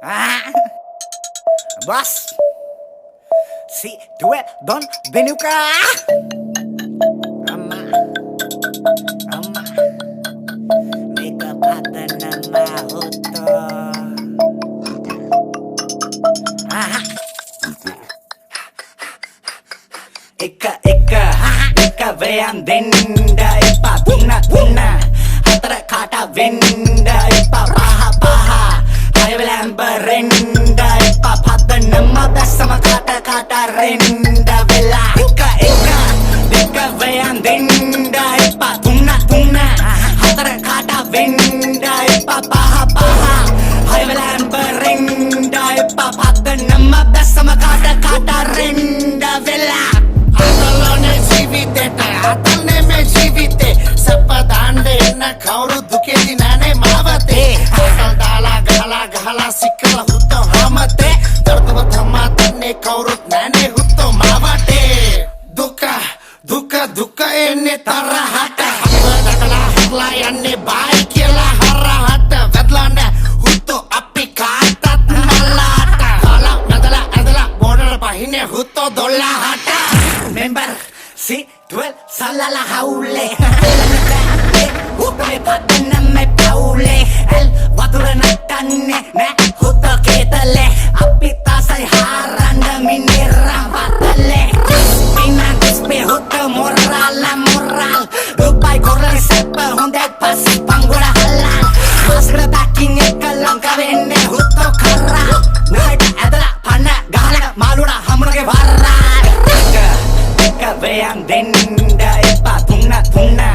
Ah, Bos, si duet Don Benuka. Ama, ama, mega pata nama hoto. Ah, eka veyan denda ipa tuna hatara kata venda ipa paha hayvelamber renda ipa pata nama dasama kata renda vela eka veyan denda ipa tuna hatara kata venda ipa paha hayvelamber renda ipa pata nama dasama kata renda vela आतने में जीविते सपदांडे न खौरु दुखेदी नाने मावते आतल डाला गहला sickle हुतो हमते दर्द थमा तन्ने खौरु नाने हुतो मावते दुका एन्ने तरह हटा दकला हकला यन्ने बाई केला हरा हटा वेदलांडे हुतो अपि काता नलाटा हाला नदला बॉर्डर पाहिने हुतो दोला हटा member si duel salala haule me patna me paule el vadura natanne ne hutta ketale apita sai haranda minira patale mina dispe hutta moral dubai korle sepa honde pas pangura halal masra taking ekalam kavenne hutta kharra naida adala panna gala maluda hamrage varra veyan denda ipa tuna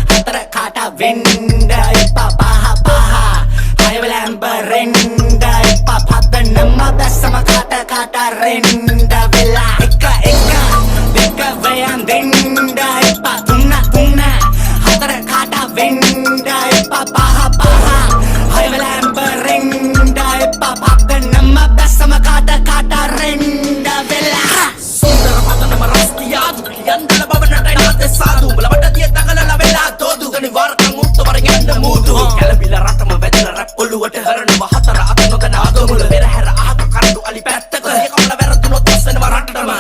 hatara kata venda ipa paha hayvelamber renda ipa pata nama dasama kata renda vela eka veyan denda ipa tuna hatara kata venda ipa paha hayvelamber renda ipa pata nama dasama kata renda vela सुंदर पतन मरस्ती याद यंदल बबन नटनाते साधु बलबट दिए तगलल वेला तोदु गनि वार कंगुत्त वरगेंद मूदु केलबिल रतम वेदल रप ඔළුවට හරන වහතර අතනොදන ආගමුල වෙරහැර අහක කරඬු අලි පැත්තක ඒකමල වැරදුනොත් ඔස්සෙනවා රටටම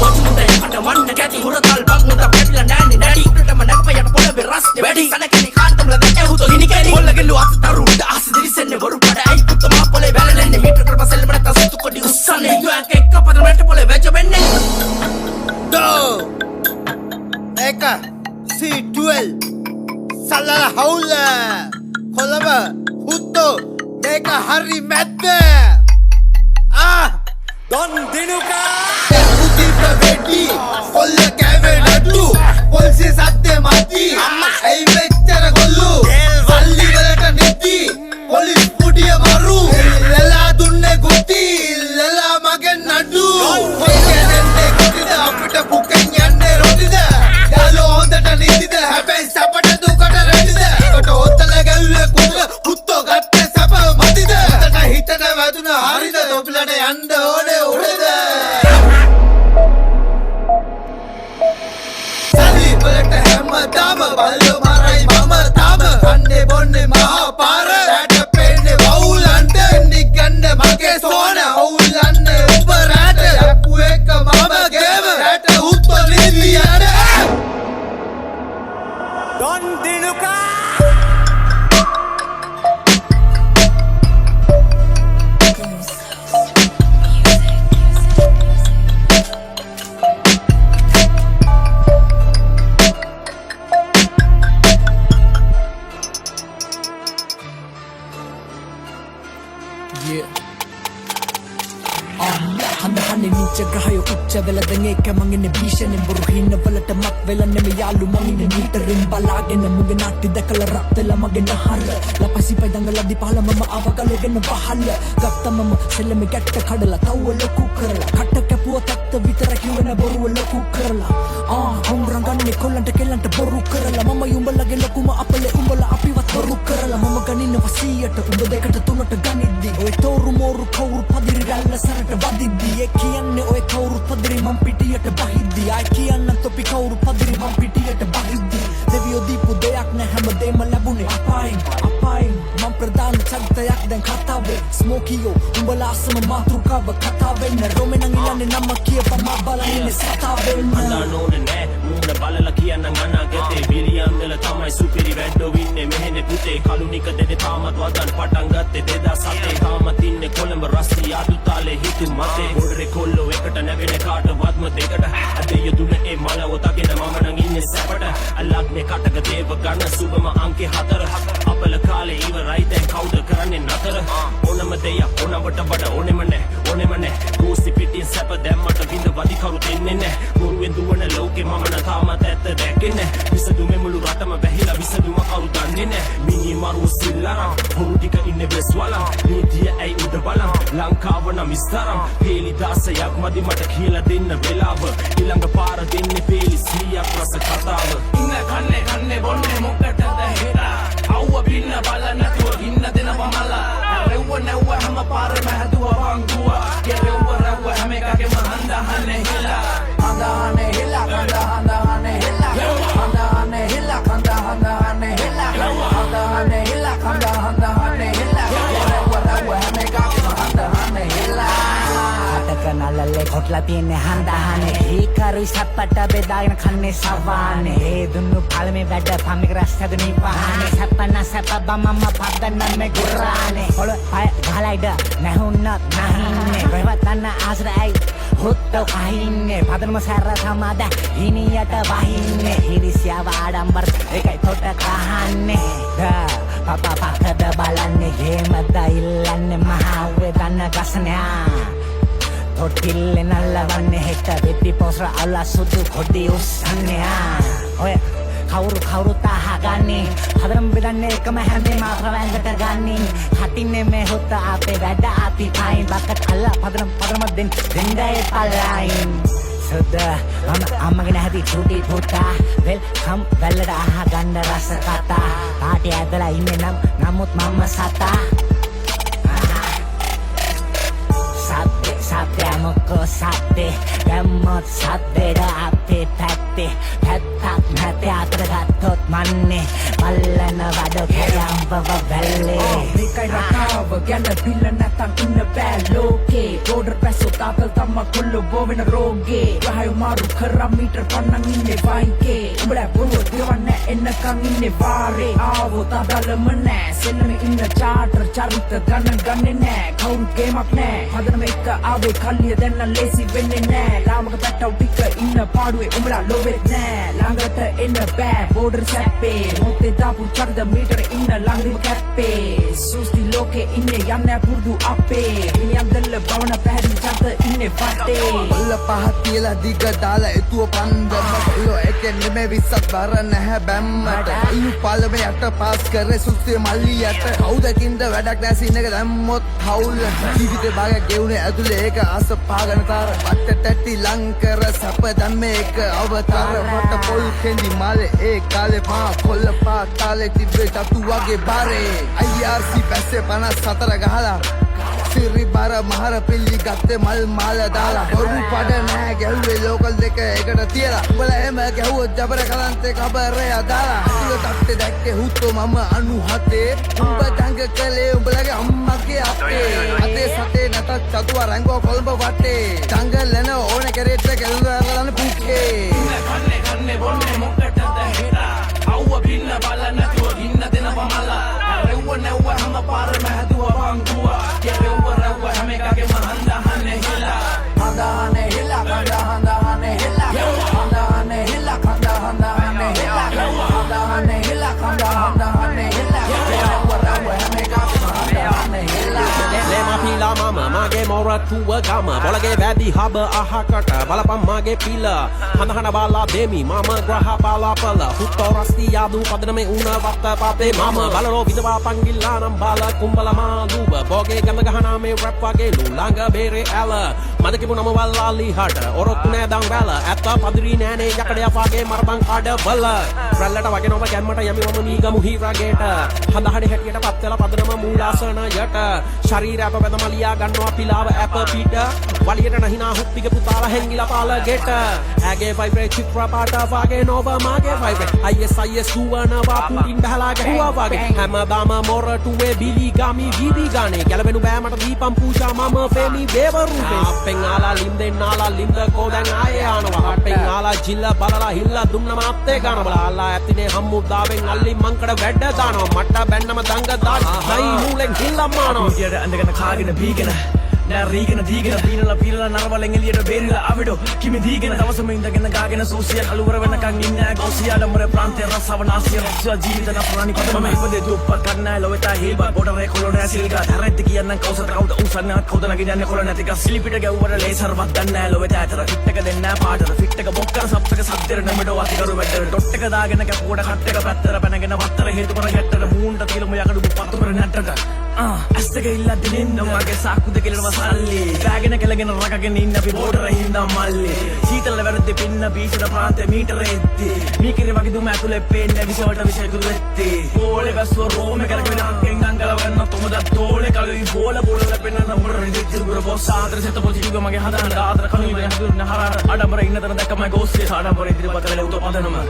පොචුමුදේ කට වන්න කැටි හුරතල් බක්නුත පැටිලා නෑනි නැටි උඩටම නැපයට පොළවේ රස්නේ වැඩි සනකෙලි කාන්තමල වැටහුතෝ හිනිකෙලි කොල්ලගෙල්ලු අතතරු අහස දිරිසෙන්නේ වරු පඩ ඇයි පුතම පොළේ වැලලෙන්නේ මීටර කරපසෙල් මඩ තසුතු කොඩි උස්සන්නේ යුවක් එක්ක පද මැට පොළේ වැජ වෙන්නේ Eka C12 Salala haula Kolaba Hutto Meka hari mette Don Benuka Putih pravedi Kolla kave nadu Polisi satte mati Ei vettara gollu Salli velata nitti Polis pudiya maru Lela dunne gutti Lela magen nadu Hoykenenne kotida apita puken yanne rotida Yalo hondata nitida Habai sapata dukata redida Kota hottala galle kuda Hutto gatte sapa matida Tata hitata vaduna harida Dopilata yanda ode udida Sali velata hemma dama Ballo marai mama tama Kanne bonne maha para Rata penne vaulante Nikanne mage sona Vaulante uparata Yappu ekka mama geva Rata hutto nidiyana Don Benuka හඳහන්නේ නිච්ච ග්‍රහය උච්ච වෙලදන් ඒක මං ඉන්නේ භීෂණෙන් බොරු හින්න වලට මත් වෙලන්නේ මේ යාළු මං ඉන්නේ මීටරින් බලාගෙන මුගේ නාට්‍ය දැකලා රත් වෙලා මගේ නහර ලපසි පදංගලදි පහල මම ආවකලගෙන පහල ගත්ත මම සෙල්ලමේ ගැට්ට කඩලා තව්ව ලොකු කරලා කට කැපුව තත්ත විතර කිව්වන බොරුව ලොකු කරලා හොම්රංගන්නේ කොල්ලන්ට කෙල්ලන්ට බොරු කරලා මම උඹලගේ ලොකුම අපලේ උඹලා අපිවත් බොරු කරලා මම ගනින්න වසියට උඹ දෙකට තුනට ගනිද්දි ඔය තෝරු මෝරු කවුරු පදිරි රැල්ල සරට වදිද්දි ඒ කියන්නේ ඔය කවුරු පදිරි මං පිටියට බහිද්දි ආයි කියන්න තොපි කවුරු පදිරි මං පිටියට බහිද්දි දෙවියෝ දීපු දෙයක් නෑ හැමදේම ලැබුණේ අපායින් මං ප්‍රධාන චරිතයක් දැන් කතාවේ ස්මෝකියෝ උඹලා අසම මාතෘකාව කතා වෙන්න රොමෙ නම් ඉල්ලන්නේ නම කියපම බලන්නේ සතා වෙන්න අඳනෝනේ නෑ මූණ බලලා කියන්නම් අනාගතේ විලියම් වල තමයි සුපිරි වැඩෝ ඉන්නේ මෙහෙනේ පුතේ කලුනික දෙදේ තාමත් වදන් පටන් ගත්තේ 2007 තාමත් ඉන්නේ කොළඹ රස්ති ආදු තාලේ හිතු මතේ ගොඩේ කොල්ලෝ එකට නැගෙන කාටවත්ම දෙකට අදේ යදුන ඒ මලව තගෙන මම නම් ඉන්නේ සැපට අල්ලන්නේ කටක දේව ගන්න සුබම අංකේ 4 අපල කාලේ ඉවරයි දැන් කවුද කරන්නේ නතර ඕනම දෙයක් ඕනවට වඩා ඕනෙම නෑ ගෝසි පිටින් සැප දැම්මට විඳ වදි කරු දෙන්නේ නෑ ගුරුවෙන් දුවන ලෝකේ මම නම් තාමත් ඇත්ත දැක්කේ විසඳුමේ මුළු රටම වැහිලා විසඳුම කවුරු දන්නේ නෑ මිනි මරු සිල්ලරම් හොරු ටික ඉන්නේ බෙස්වලම් නීතිය ඇයි උඩ බලම් ලංකාව නම් විස්තරම් පේලි දාසයක් මදි මට කියලා දෙන්න වෙලාව ඊළඟ පාර දෙන්නේ පේලි 100ක් රස කතාව ඉන්න කන්නේ බොන්නේ මොකටද හෙරා අවුව පින්න බල නැතුව ඉන්න දෙනවා මලා රෙව්ව නැව්ව හැම පාරම හැදුවා වංගුවා ගෙරෙව්ව රැව්ව හැම එකකෙම හඳහන්නේ හිලා හඳහන්නේ හිලා හඳහන්නේ හිලා හඳහන්නේ හිලා හඳහන්නේ හිලා හඳහන්නේ හිලා හඳහන්නේ හිලා ගෙරෙව්ව රැව්ව හැම එකකෙම හඳහන්නේ හිලා අතක නලලේ කොටලා තියන්නේ හන්දහනේ හීකරුයි සප්පට බෙදාගෙන කන්නේ සවානේ ඒ දුන්නු පළමේ වැඩ පම්මික රස්සද නිවානේ සප්පන්න සප්ප බම්මම පද්දන්න මේ ගුරානේ ඔල අය ගහලයිද නැහුන්නත් නැහින්නේ රවතන්න ආසරයි හොත්ත කහින්නේ පදනම සැර සමාද හිනියට වහින්නේ හිරිසියාව ආඩම්බර ඒකයි තොට කහන්නේ පපා පක්කද බලන්නේ ගේමද ඉල්ලන්නේ මහා වේදන්න ගසනයා තොටිල්ලේ නල්ලවන්නේ හෙට වෙපි පොස්ර අල්ල සුදු කොඩි උස්සන්නේ ඔය කවුරු තහගන්නේ හදරම් බෙදන්නේ එකම හැමේ මාත්‍රවැංගට ගන්නේ හටින්නේ මේ හොත්ත අපේ වැඩ අපි පයින් බකට අල්ල පදරම දෙන්නයි පල්ලයින් සුද මම අම්මගෙන හැදි චුටි පුතා වෙල්කම් වැල්ලට අහගන්න රස කතා පාටි ඇදලා ඉන්නේ නමුත් මම සතා සත්‍ය මොකෝ සත්‍ය දැම්මොත් සත්‍යද අපේ පැත්තේ පැත්තක් නැති අතර ගත්තොත් මන්නේ පල්ලන වඩ කැයම්බව වැල්ලේ මේකයි රටාව ගැන පිල්ල නැතන් ඉන්න බෑ ලෝකේ බෝඩර් පැසෝ තාපල් තම්ම කොල්ලෝ බෝවෙන රෝගේ රහය මාරු කරම් මීටර් පන්නන් ඉන්නේ වයින්කේ උඹලා බොරුව දිවන්නේ එන්නකන් ඉන්නේ වාරේ ආවෝ තාබලම නෑ සෙල්ලමේ ඉන්න චාටර් චරිත ගන්නේ නෑ කවුරු ගේමක් නෑ හදනම එක ආවේ කල්ලිය දැන්න ලේසි වෙන්නේ නෑ ලාමක පැට්ටව් ටික ඉන්න පාඩුවේ උඹලා ලෝවෙත් නෑ ළඟට එන්න බෑ බෝඩර් සැපේ මොතේ දාපු චරිත මීටර ඉන්න ළඟදිම කැප්පේ සුස්ති ලෝකේ ඉන්නේ යන්නේ පුරුදු අපේ මියන්දල්ල බවන පැහැදිලි චරිත ඉන්නේ වටේ පොල්ල පහක් කියලා දිග දාලා එතුව පන්දම කොල්ලෝ එකෙන් නෙමෙයි 20ක් බර නැහැ බැම්මට අයියු පාලමේ යට පාස් කරේ සුස්තිය මල්ලියට කවුදකින්ද වැඩක් නැ සීන් එක දැම්මොත් හවුලට ජීවිතේ භාගයක් ගෙවුනේ ඇතුලේ ඒක ආස පාගන තාර වට්ට තැටි ලංකර සැප දැම්මේ එක අවතාර වට පොල් කෙන්දි මාලේ ඒ කාලේ පා කොල්ල පා තාලේ තිබ්බේ තතු වගේ බාරේ IRC පැස්සේ 54 ගහලා සිරි බර මහර පිල්ලි ගත්තේ මල් මාල දාලා බොරු පඩ නෑ ගැහුවේ ලෝකල් දෙක එකට තියලා උඹලා එහෙම ගැහුවොත් ජබර කලන්තේ කබරේ දාලා අතුල තට්ටේ දැක්කේ හුත්තෝ මම 97 උඹ දඟ කලේ උඹලගේ අම්මගේ අපේ අතේ සතේ නැතත් චතුව රංගෝ කොළඹ වටේ දඟලන ඕන කරේට කෙල්ලවලන පුකේ කන්නේ බොන්නේ මොකටද හෙරා අවුව පින්න බල නැතුව ඉන්න දෙනවා මලා රෙව්ව නැව්ව හැම පාරම හැදුවා වංගුවා ගෙරෙව්ව රැව්ව හැම එකකෙම හඳහන්නේ හිලා හඳහන්නේ හිලා හඳහන්නේ හිලා හඳහන්නේ හිලා හඳහන්නේ හිලා හඳහන්නේ හිලා හඳහන්නේ හිලා ගෙරෙව්ව රැව්ව හැම එකකෙම හඳහන්නේ හිලා Lema pila mama mage mora tuwa gama bolage vadi haba ahakata balapam mage pila hana hana bala demi mama graha bala pala hutto rasti yadu padaname una vatta pape mama balaro vidwa pangilla nam bala kumbala maluba boge ganda gahana me rap wage lulanga bere ala madake punama wallali hata orottu ne dang wala atta padri nane yakade afage marban kada bala rallata wage noma gammata yami mama ni gamu hirageta handa hade hetiyata pattela padanama moolasana yata sharira apaveda maliya gannawa පිලාව ඇප පිට වලියට නහිනා හුප්පික පුතාලා හැංගිලා පාල ගෙට ඇගේ vibrate චිත්‍ර පාට වාගේ නොව මාගේ vibrate IS දුවනවා පුටින් බහලා ගැහුවා වාගේ හැමදාම මොරටුවේ බිලි ගමි වීදි ගානේ ගැලවෙනු බෑ මට දීපම් පූජා මම ෆේමි දේවරුපේ අපෙන් ආලා ලින්දෙන් ආලා ලින්ද කෝඩන් ආයේ ආනවා අපෙන් ආලා ජිල්ල බලලා හිල්ලා දුන්නම අත්තේ ගානවා ආලා ඇතිනේ හම්මුදාවෙන් අල්ලි මංකඩ වැඩ දානවා මට බැන්නම දංග දාන නයි නූලෙන් හිල්ලම් මානවා විදියට ඇඳගෙන කාගෙන බීගෙන නෑ රීගෙන දීගෙන පීනලා පීනලා නරවලෙන් එළියට බේරිලා ආවිඩෝ කිමි දීගෙන දවසම ඉඳගෙන ගාගෙන සෝසිය කලවර වෙනකන් ඉන්නේ ගෝසියා ඩම්බර ප්‍රාන්තේ රසව නාසිය රක්ෂා ජීවිත නපුරානි පදම ඉපදේ දුප්පත් කන්නෑ ලොවෙතා හේබා බොඩරේ කොලොනේ සිල්ගා තරෙත් කියන්නම් කවුසට කවුද උසන්නත් කවුද නගින්නේ කොල නැති ගස් සිලිපිට ගැව්වට ලේසර් වත් දන්නේ ලොවෙතා අතර ෆිට් එක දෙන්නෑ පාටට ෆිට් එක බොක්කර සප්පක සද්දෙර නමඩෝ අතිකරු වැටර ඩොට් එක දාගෙන කැපුවට කට් එක පැත්තට පැනගෙන වත්තර හේතු කර ගැට්ටට මූන්ට තියලම යකඩු පත්තු කර නැට්ටට ඇස්තක ඉල්ලා දිනින්න මගේ සාක්කුද කෙලව සල්ලි බෑගෙන කෙලගෙන රකගෙන ඉන්න අපි බෝඩර හින්දා මල්ලි සීතල වැරද්දේ පින්න බීචට ප්‍රාන්තේ මීටර එද්දි මීකිරි වගේ දුම ඇතුලේ පේන්නේ විසවට විසකුරු වෙත්ති ඕලේ වැස්සෝ රෝමේ කරගෙන අංගෙන් අංගල ගන්න තොමද තෝලේ කලුයි බෝල බෝල ලැපෙන්න නම්බර රිදිතුර බොස් ආදර සෙත පොසිටිව් මගේ හදාන ආදර කණුයි හදුන හරාර අඩඹර ඉන්න තර දැක්කම ගෝස්සේ ආඩඹර ඉදිරිපත වෙල උත පදනම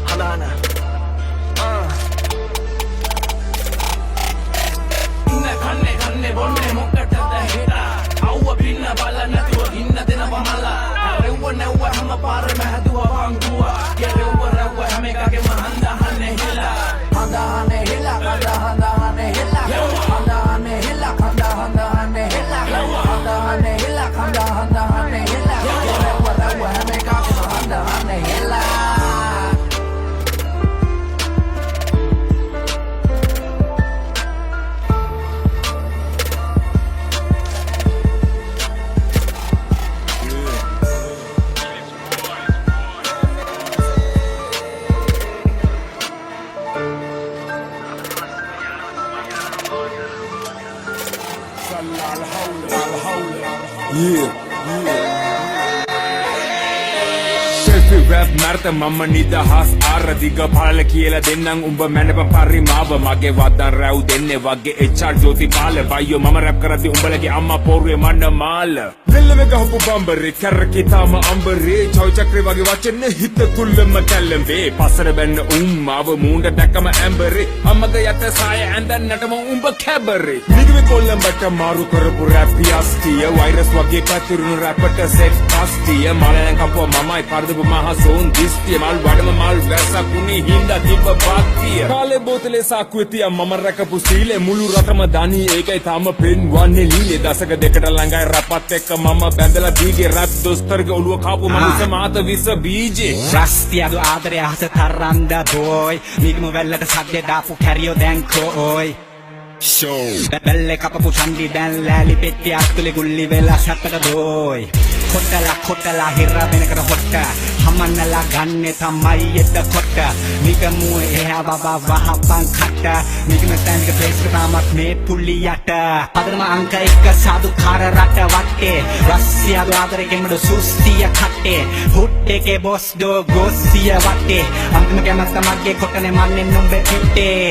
හදාන කන්නේ බොන්නේ මොකටද හිතා අවුව පින්න බල නැතුව ඉන්න දෙනවා මල්ලා රෙව්ව නැව්ව හැම පාරෙම හැදුවා වංගුවා ගෙරෙව්ව රෙව්ව හැම එකගේම හඳහන්නේ හිලා හඳහන්නේ හිලා හඳහන්නේ හිලා හඳහන්නේ හිලා හඳහන්නේ හිලා හඳහන්නේ හිලා හඳහන්නේ හිලා ගෙරෙව්ව රෙව්ව හැම එකගේම හඳහන්නේ හිලා රැප් මර්ත මම නිදහස් ආරදිග පාල කියලා දෙන්නම් උඹ මැනප පරිමාව මගේ වදන් රැව් දෙන්නේ වගේ එච්චර් ජෝති පාල බයියෝ මම රැප් කරද්දි උඹලගේ අම්මා පෝරුවේ මන්න මාල දෙල්ලවේ ගහපු බම්බරේ කැරකේ තාම අම්බරේ චෞ චක්‍රේ වගේ වචන හිත තුල්ලම කැල්ලම්වේ පසර බැන්න මාව මූණට දැක්කම ඇම්බරේ අම්මගේ යත සාය ඇඳන්නටම උඹ කැබරේ නිගමේ කොල්ලඹට මාරු කරපු රැප් පියස්ටිය වෛරස් වගේ පැතිරුණු රැපට සෙට් පස්ටිය මලයන් කපුව මමයි පරදපු මහා සෝන් දිස්තිය මල් වඩම මල් වැසකුණි හින්දා තිබ්බ බාක්තිය කාලේ බෝතලේ සාක්කුවේ තියා මම රැකපු සීලේ මුළු රටම දනි ඒකයි තාම පෙන්වන්නේ ලීලේ දශක දෙකට ළඟයි රපත් එක්ක මම බැඳලා දීගේ රැප් දොස්තරගේ ඔළුව කාපු මනුස්ස මාත විස බීජේ රස්තියදු ආදරය අහස තරන්ද බෝයි නිගමු වෙල්ලට සද්දේ දාපු කැරියෝ දැන් කෝයි show බැල්ලේ කපපු සම්දි දැන් ලෑලි පෙට්ටිය අත්තුලේ ගුල්ලි වෙලා සැපට දෝයි කොටලා හිර වෙනකර හොට්ට හමන්නලා ගන්නේ තමයි එතකොට නිගමු එහා බබා වහපන් කට නිගම තැන්ක ප්ලේස් කරාමත් මේ පුලියට පදනම අංක 1 සාදුකාර රට වටේ රස්සියදු ආදරේ ගෙමඩ සුස්තිය කටේ හුට් එකේ බොස් ඩෝ ගොස්සිය වටේ අන්තිම කැමත්ත මගේ කොටනේ මන්නේ නුඹේ පිටේ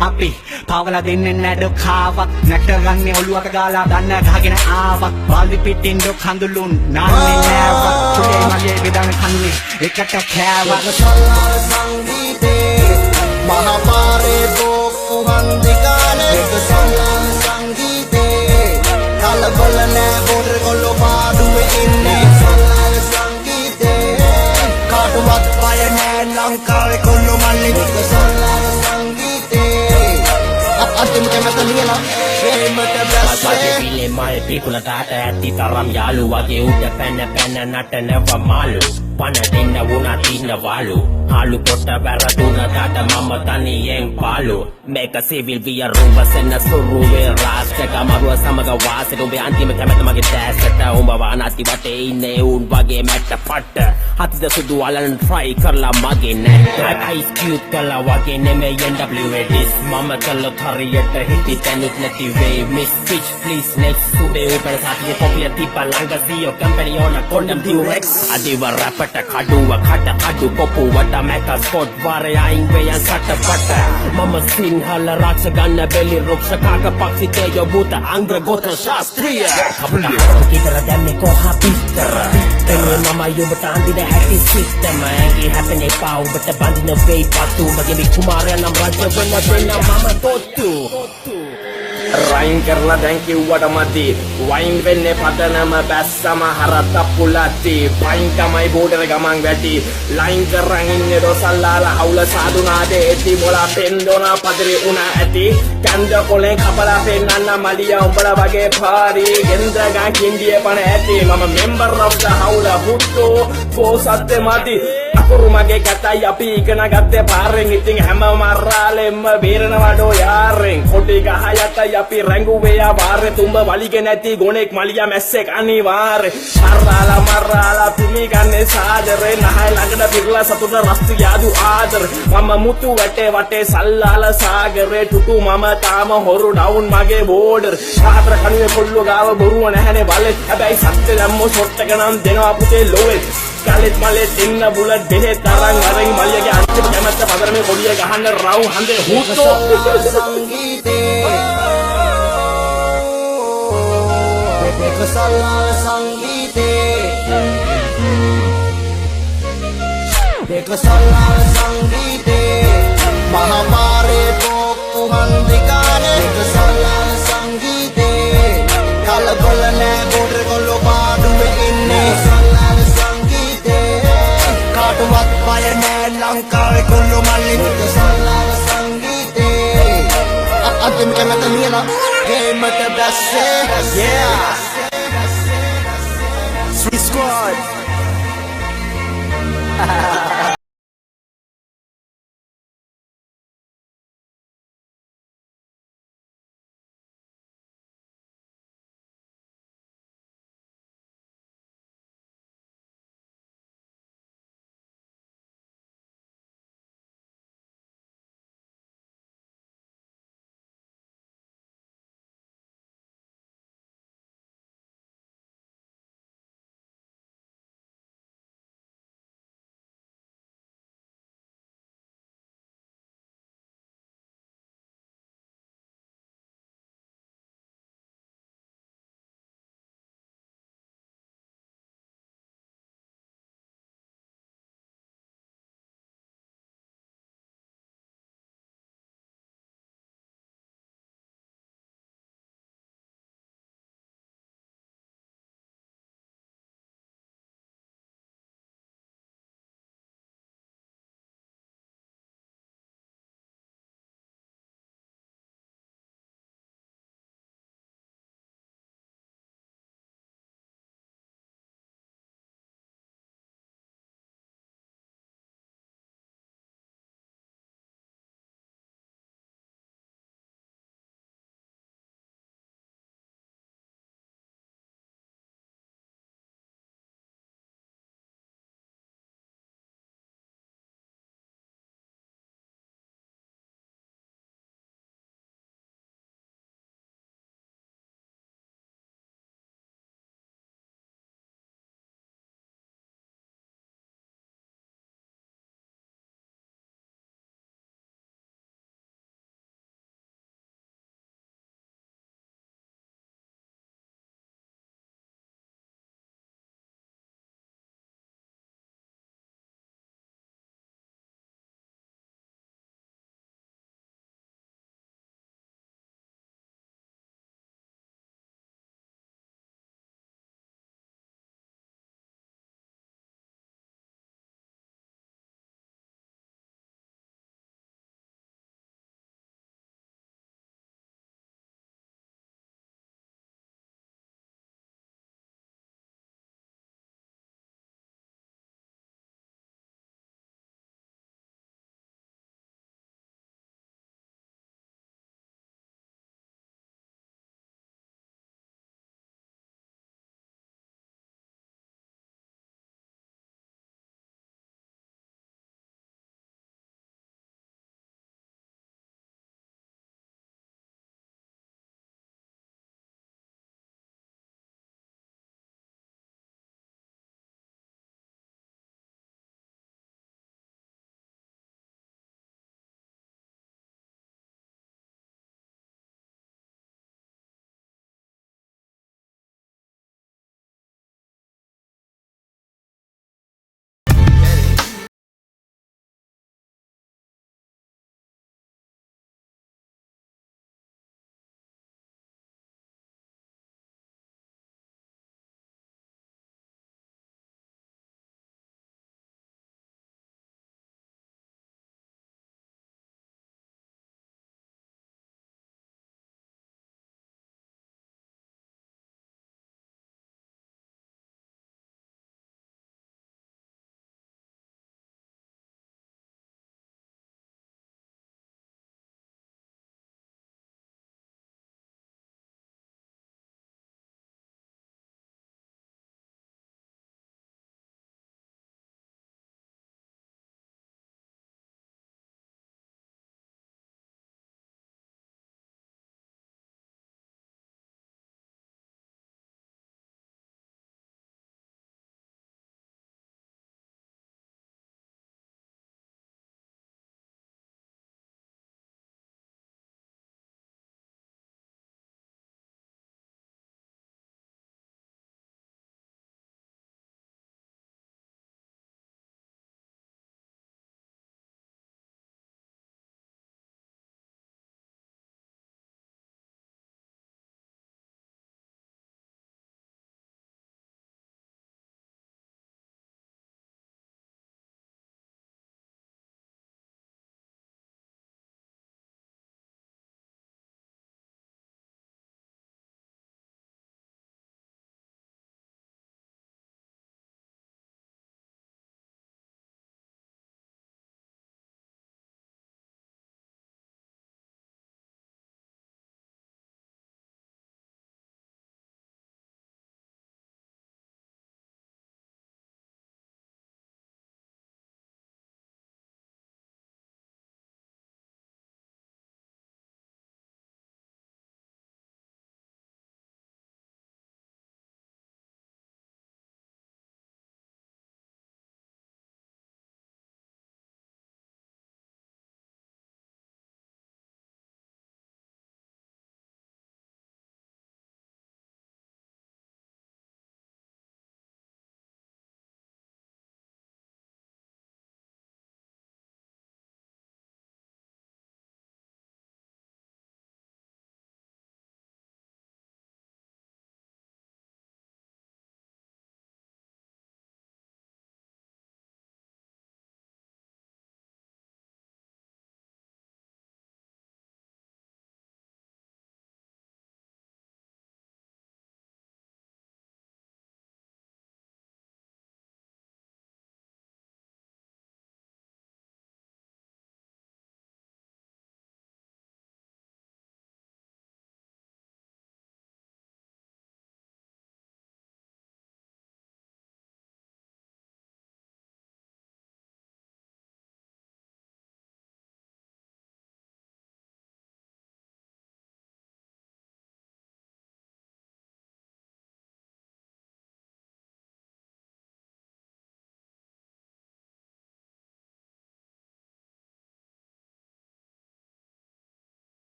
අපි පාවලා දෙන්නේ නැඩ කාවක් නැටගන්නේ ඔළුවට ගාලා දන්න ගහගෙන ආවක් බල්ලි පිටින් ඩොක් හඳුලුන් නාන්නේ නෑවක් චුලේ මගේ විදන් කන්නේ එකට කෑවක් සල්ලාල් සංගීතේ මහපාරේ බෝකු හන්දිකානේ සල්ලාල් සංගීතේ කලබල නෑ බොඩර් කොල්ලෝ පාඩුවේ ඉන්නේ සල්ලාල් සංගීතේ කාටවත් බය නෑ ලංකාවේ කොල්ලෝ මල්ලි සල්ලාල් සංගීතේ අන්තිම කැමත ලියලා වගේ පිලේ මල් පිකුලට අට ඇති තරම් යාළු වගේ උඩ පැන නටනව මාළු පණ දෙන්න වුණා තින්න වාලු හාලු පොට වැරදුනකට මම තනියෙන් පාලු මේක සිවිල් විය රුවසෙන්න සුරුවේ රාස්ටක මරුව සමග වාසෙට උඹේ අන්තිම කැමැත්ත මගේ දැසට උඹ වානාති වටේ ඉන්නේ උන් වගේ මැට්ට පට්ට හතිද සුදු අලන් ට්‍රයි කරලා මගේ නැට්ට අයිස් කියුත් කළා වගේ නෙමෙයි NWA this මම කළොත් හරියට හිටි තැනුත් නැති වේ miss bitch please next උඹේ උපර සාතිය කොපිය තිබ්බ ළඟ සියෝ කම්පැනි ඕන කොණ්ඩම් T-Rex අදිව රැපට කඩුව කට කඩු පොපුවට මැක ස්කොට් වාරේ අයින් වේයන් සට පට මම සිංහල රක්ෂ ගන්න බෙලි රුක්ෂ කාක පක්ෂි තේජෝ භූත අංග ගොත ශාස්ත්‍රීය Kita දැම්මේ කොහා පිටර එන්නේ මම යොබට අඳින හැටි සිස්ටම ඇඟේ හැපෙන්නේ පා ඔබට බඳින වෙයි පතු මගේ මේ කුමාරයා නම් රජ වෙන්න දෙන්න මම තොත්තු රයින් කරලා දැන් කිව්වට මදි වයින් වෙන්නේ පදනම බැස්සම හරත් අපුලති පයින් තමයි බෝඩර ගමන් වැටි ලයින් කරන් ඉන්නේ රොසල්ලාලා හවුල සාදුනාදේ ඇති මොලා පෙන්දෝනා පදරේ උනා ඇති කන්ද කොලෙන් කපලා පෙන්නන්න මලියා උඹලා වගේ පාරි ගෙන්දගා කින්දියේ පණ ඇති මම මෙම්බර් ඔෆ් ද හවුල හුට්ටෝ පෝසත්තේ මදි අකුරු මගේ කතයි අපි ඉගෙන ගත්තේ පාරෙන් ඉතින් හැම මරාලෙම බේරන වඩෝ යාරෙන් කොටි ගහ යටයි අපි රැඟුවේ ආවාරේ තුඹ වලිගේ නැති ගොනෙක් මලියා මැස්සෙක් අනිවාර්ේ මරාලා තුමි ගන්නේ සාදරේ නහය ළඟට පිරලා සතුට රස්ති යාදු ආදර මම මුතු වටේ සල්ලාල සාගරේ ටුටු මම තාම හොරු ඩවුන් මගේ බෝඩර් සාතර කණුවේ කොල්ලෝ ගාව බොරුව නැහැනේ බලේ හැබැයි සත්‍ය දැම්මෝ ෂොට් එක නම් දෙනවා පුතේ ලෝවෙත් Kalit malit in na bulat behet tarang aring malya ke anche kemata padar me kodiya gahanna rau hande hutto संगीते Dekasala संगीते Dekasala संगीते महामारे पोक्ku handikane Dekasala संगीते kalapalane border kollo paaduwe inne Dekasala संगीते කාටවත් බය නෑ ලංකාවේ කොල්ලෝ මල්ලි Dekasala संगीते අන්තිම කැමත නියලා ගේමට බැස්සේ yeah Sweet Squad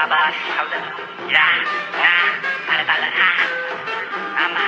my boss. Hold up. Yeah. Ada tala. Ama.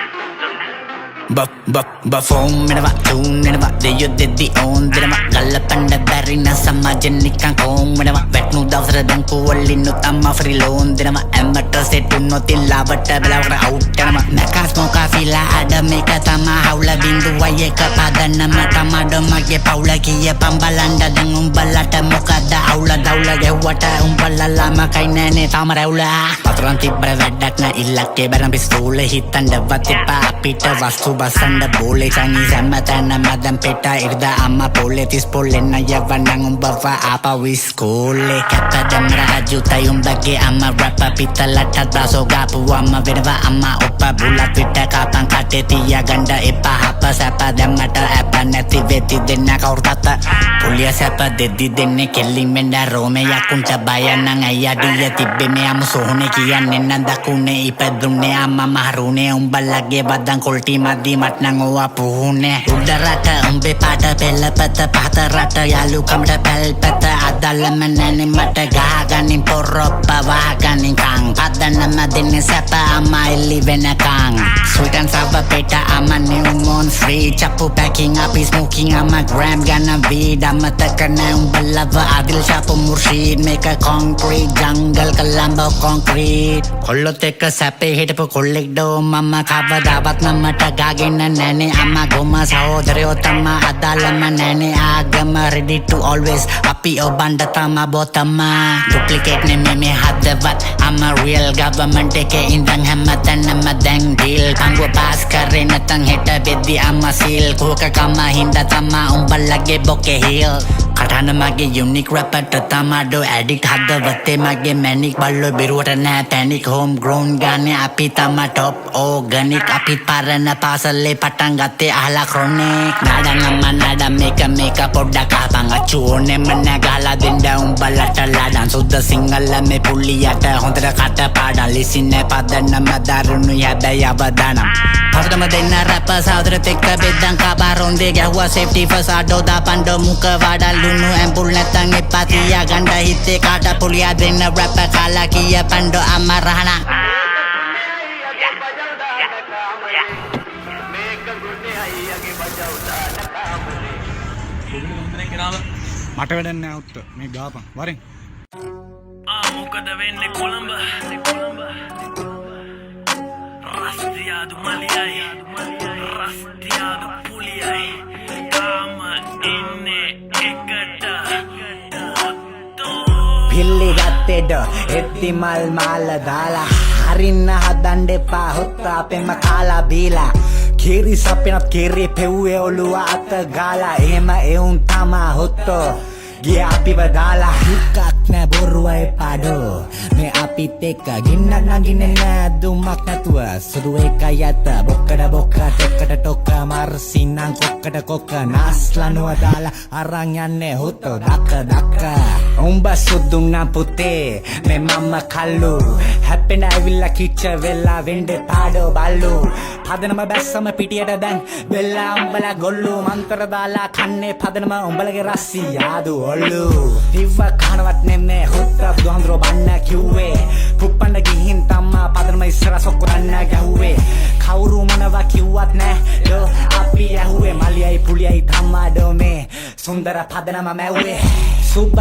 Phone minava tune minava deyo deddi on dinava gallapanda darina samajannikan kon minava vetnu davsara danku wallinnu tamma free loan dinava amateur set unnothilla watta belawara out yanama nakas moka fila ada meka tama haula bindu wayeka padanama tamada mage paula kiya pambalanda dan umbalata mokada aula daula gewata umbalala makai nene tamarawla paturan tibra weddak na illakke baram pistole hitanda watipa apita vastu basanda bole changi samatana madam peta irda amma pole tis pole na yavanang umbawa apa wiskole kata damra ajuta yumbage amma rappa pitalata braso gapu amma vedava amma oppa bula pitta kapang kate tiya ganda epa hapa sapa damata apa nati veti denna kaurtata pulia sapa deddi denne kelli menda rome yakunta bayanang ayadiya tibbe me amu sohne kiyanne nandakune ipadunne amma mahrune umbalage badang kolti madi matnang puhune udarata umbe pada bella pata pata rata yalu kamda bel pata adala manani mata gagani porropa wagani kang padana madine sapa ama ilivena kang sweet and sour peta ama new moon free chapu packing up is smoking ama gram gonna weed ama takana umbalava adil chapu murshid make a concrete jungle kalamba concrete kolloteka sape hitapu kollek do mama kavadavat namata gagena nane amma goma sahodariyo tamma adalama nane agama ready to always api obanda tama botama duplicate ne me hadavat amma real government ke indang hamatan nama dang deal kanggo pass kare natang heta beddi amma seal koka kama hinda tama umbalage boke hill katana mage unique rapper tama do addict hadavatte mage manic ballo biruwata na panic homegrown gane api tama top organic api parana pasalle patang gatte ahla chronic nadang amma nada meka podda kapanga chune manna gala denda umbalata ladan sudda singala me pulliyata hondra kata pada lisine padanna madarunu yabaya badanam padama denna rapper saudara tekka beddang kabaronde gahwa safety first ado da pando muka wada lunu ambul natang ipatiya ganda hitte kata puliya denna rapper kala kiya pando amarahana මට වැඩන්න අවුත්ත මේ ගාපන් වරෙන් මොකද වෙන්නේ කොළඹ රස්තියාදු මලියයි රස්තියාදු පුලියයි තාම ඉන්නේ එකට පිල්ලි ගත්තෙඩ එත්ති මල් මාල දාලා හරින්න හදන්න එපා හොත්ත අපෙම කාලා බීලා කිරි සපෙනත් කිරි පෙව්වේ ඔළුව අත ගාලා එහෙම එවුන් තමා හොත්තෝ ගිය අපිව දාලා හික්කක් නෑ බොරුවයි පාඩෝ මේ අපිත් එක්ක ගින්නක් නගින්නේ නෑ දුමක් නැතුව සුදු එකයි ඇත බොක්කඩ බොක්ක ටොක්කට ටොක්ක මර්සින්නම් කොක්කට කොක්ක නාස්ලනුව දාලා අරන් යන්නේ හොත්තෝ දක්ක උඹ සුදුන් නම් පුතේ මේ මම්ම කල්ලු හැප්පෙන ඇවිල්ලා කිච්ච වෙලා වෙන්නේ පාඩෝ බල්ලු පදනම බැස්සම පිටියට දැන් වෙලා උඹලා ගොල්ලු මන්තර දාලා කන්නේ පදනම උඹලගේ රස්සි යාදු ඔල්ලු දිව කනවත් නෙමේ හොත්ත බුදුහන්දරෝ බන්න කිව්වේ පුප්පන්න ගිහින් තමා පදනම ඉස්සර සොක්කරන්න ගැහුවේ කවුරු මොනවා කිව්වත් නෑ දෝ අපි ඇහුවේ මලියයි පුලියයි තමා දෝමේ සුන්දර පදනම මැව්වේ සුබ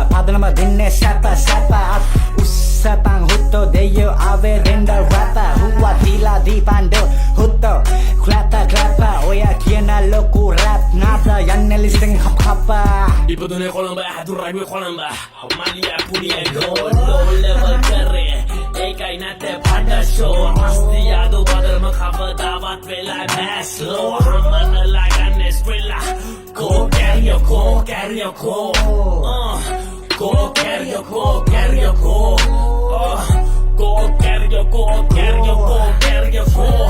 පදනම දෙන්නේ සැප උස්සපන් හොත්තෝ දෙයෝ ආවේ රෙන්ඩ රැපර් හුවා දීලා දීපන්ඩෝ හොත්තෝ ක්ලැප ඔය කියන ලොකු රැප් නාද යන්නේ ලිස්ටෙන් හප් ඉපදුනේ කොළඹ හැදුරයිවේ කොළඹ මලියා පුලියයි ලෝ ලෙවල් කරේ ඒකයි නැත්තේ පඩ ෂෝ රස්තියාදු බදල්ම කවදාවත් වෙලා බෑස්ලෝ හම්මනලා ගන්නේ ස්ප්‍රිලා go carry your call go carry your call go carry your call go carry your call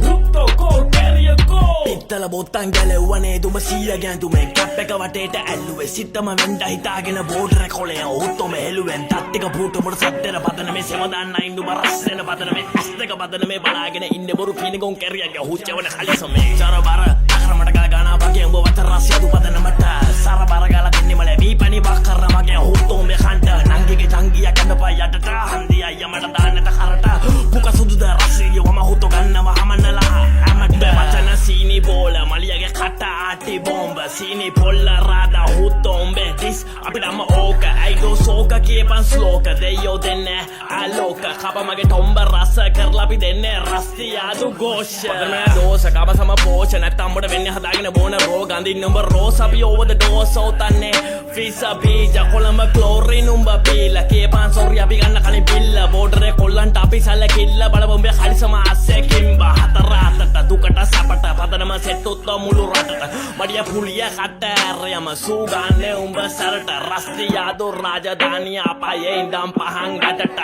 hutto go carry your call පිත්තල දාලා බොත්තන් ගැලවුවනේ දුම 100 ගැඳුමෙන් කැප් එක වටේට ඇල්ලුවේ සිටම වෙන්න හිතාගෙන බෝඩර් කොලේ උත්තම හෙළුවෙන් තත්තික පුටු මුර සද්දෙන පදන මේ සෙම දාන්න ඉඳු බරස්සෙන පදන මේ ඇස් දෙක පදන මේ බලාගෙන ඉන්න බොරු පිනිගොන් කැරියගේ හුච්චවන කලිසමේ චරබර අකරමඩ ගානා වගේ උඹ වත රස්යදු පදනමට සරබර ගාලා දෙන්නේ මල වීපනි වක්කර මගේ හුත්තෝ මේ කන්ට නංගිගේ ජංගිය කඳපා යටට හන්දිය යමට දාන්නට කරට පුක සුදුද රස්සිය වම හුත්තෝ ගන්නව හමන්නලා හැමට වචන සීනි බෝල මලියගේ කට ආටි බෝම්බ සීනි පොල්ල රාදා හුත්තෝ උඹේ දිස් අපිටම ඕක ඇයිදෝ සෝක කියපන් ස්ලෝක දෙයෝ දෙන්නේ ආලෝක කප මගේ ටොම්බ රස කරලා අපි දෙන්නේ රස්ති යාදු ගෝෂ පදනමය දෝස කම සම පෝෂ නැත්තම් උඹට වෙන්නේ හදාගෙන බෝන රෝග අඳින්න උඹ රෝස් අපි over the door සෝතන්නේ ෆීසා බීජ කොළඹ ක්ලෝරින් උඹ බීලා කියපන් සෝරි අපි ගන්න කලින් බිල්ල බෝඩරේ කොල්ලන්ට අපි සැලකිල්ල බලමු උඹේ හරිසම ආස්සේ කිම්බා හතර අතට දුකට සපට පදනම සෙට් උත්ත මුළු රටට මඩිය පුලිය කටෑරයම සූගන්නේ උඹ සරට රස්ති යාදු රාජධානිය අපයේ ඉඳන් පහන් ගැටට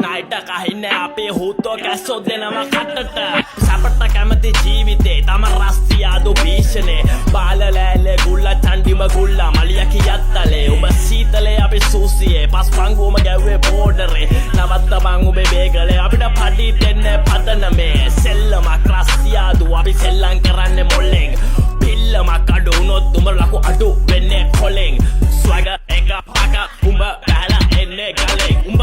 නයිට කහින්නේ අපේ හුත්තෝ කැස්සෝ දෙනවා කටට සපට කැමති ජීවිතේ තම රස්ති යාදු භීෂණේ බාලලෑල්ලේ ගුල්ල චන්ඩිම ගුල්ල මලිය කියත්තලේ උඹ සීතලේ අපි සූසියේ පස් පංගුවම ගැව්වේ බෝඩරේ නවත්ත බං උඹේ බේගලේ අපිට පඩි දෙන්නේ පදනමේ සෙල්ලමක් රස්ති යාදු අපි සෙල්ලම් කරන්නේ මොල්ලෙන් පිල්ලමක් අඩු වුණොත් උඹ ලකු අඩු වෙන්නේ කොලෙන් ස්වග එක පක උඹ බහලා එන්නේ ගලෙන් උඹ